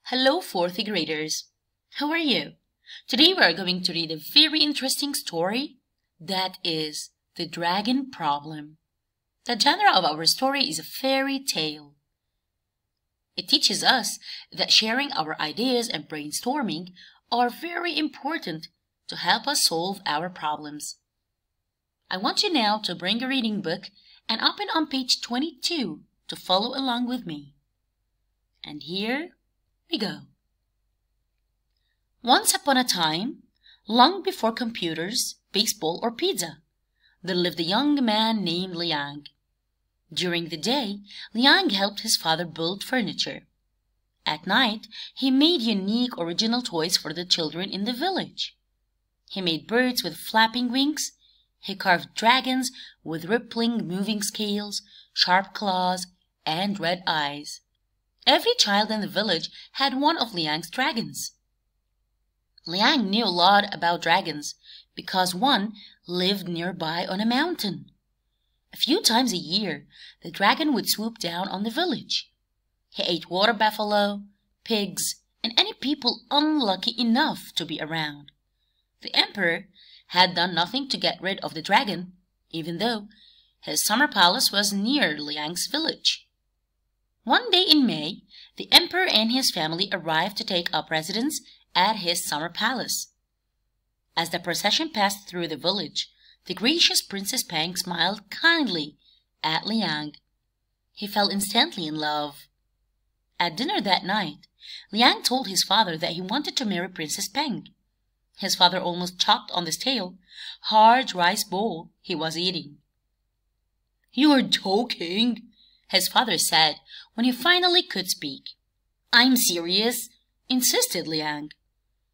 Hello, fourth graders. How are you? Today we are going to read a very interesting story that is The Dragon Problem. The genre of our story is a fairy tale. It teaches us that sharing our ideas and brainstorming are very important to help us solve our problems. I want you now to bring a reading book and open on page 22 to follow along with me. And here we go. Once upon a time, long before computers, baseball, or pizza, there lived a young man named Liang. During the day, Liang helped his father build furniture. At night, he made unique original toys for the children in the village. He made birds with flapping wings. He carved dragons with rippling moving scales, sharp claws, and red eyes. Every child in the village had one of Liang's dragons. Liang knew a lot about dragons because one lived nearby on a mountain. A few times a year, the dragon would swoop down on the village. He ate water buffalo, pigs, and any people unlucky enough to be around. The emperor had done nothing to get rid of the dragon, even though his summer palace was near Liang's village. One day in May, the emperor and his family arrived to take up residence at his summer palace. As the procession passed through the village, the gracious Princess Pang smiled kindly at Liang. He fell instantly in love. At dinner that night, Liang told his father that he wanted to marry Princess Pang. His father almost chopped on the stale, hard rice bowl he was eating. "You're joking," his father said when he finally could speak. "I'm serious," insisted Liang.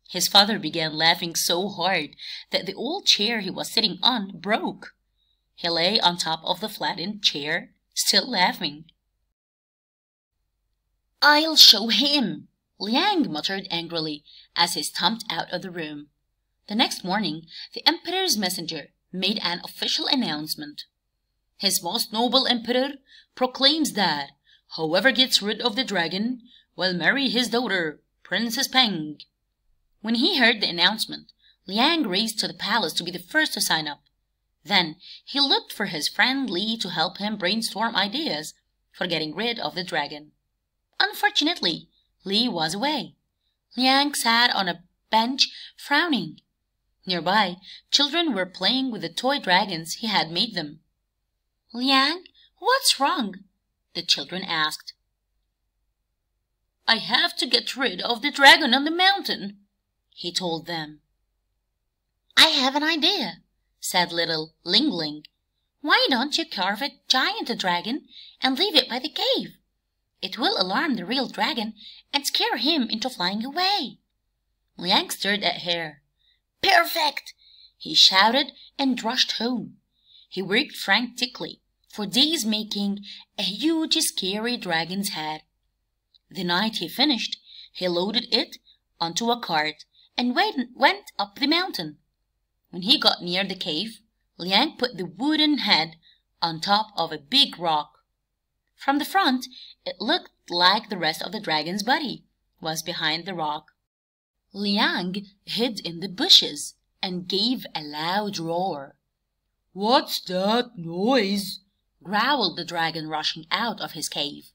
His father began laughing so hard that the old chair he was sitting on broke. He lay on top of the flattened chair, still laughing. "I'll show him," Liang muttered angrily as he stomped out of the room. The next morning, the emperor's messenger made an official announcement. "His most noble emperor proclaims that whoever gets rid of the dragon will marry his daughter, Princess Pang." When he heard the announcement, Liang raced to the palace to be the first to sign up. Then he looked for his friend Li to help him brainstorm ideas for getting rid of the dragon. Unfortunately, Li was away. Liang sat on a bench frowning. Nearby, children were playing with the toy dragons he had made them. "Liang, what's wrong?" the children asked. "I have to get rid of the dragon on the mountain," he told them. "I have an idea," said little Ling Ling. "Why don't you carve a giant dragon and leave it by the cave? It will alarm the real dragon and scare him into flying away." Liang stared at her. "Perfect!" he shouted and rushed home. He worked frantically for days making a huge scary dragon's head. The night he finished, he loaded it onto a cart and went up the mountain. When he got near the cave, Liang put the wooden head on top of a big rock. From the front, it looked like the rest of the dragon's body was behind the rock. Liang hid in the bushes and gave a loud roar. "What's that noise?" growled the dragon, rushing out of his cave.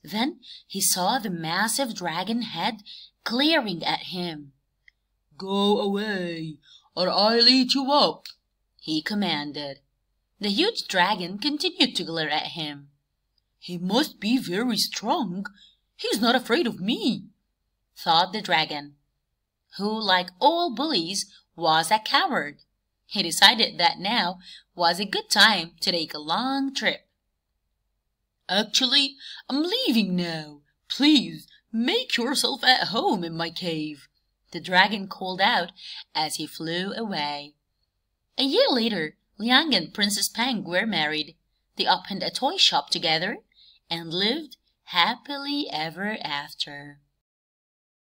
Then he saw the massive dragon head glaring at him. "Go away, or I'll eat you up," he commanded. The huge dragon continued to glare at him. "He must be very strong. He's not afraid of me," thought the dragon, who, like all bullies, was a coward. He decided that now was a good time to take a long trip. "Actually, I'm leaving now. Please make yourself at home in my cave," the dragon called out as he flew away. A year later, Liang and Princess Pang were married. They opened a toy shop together and lived happily ever after.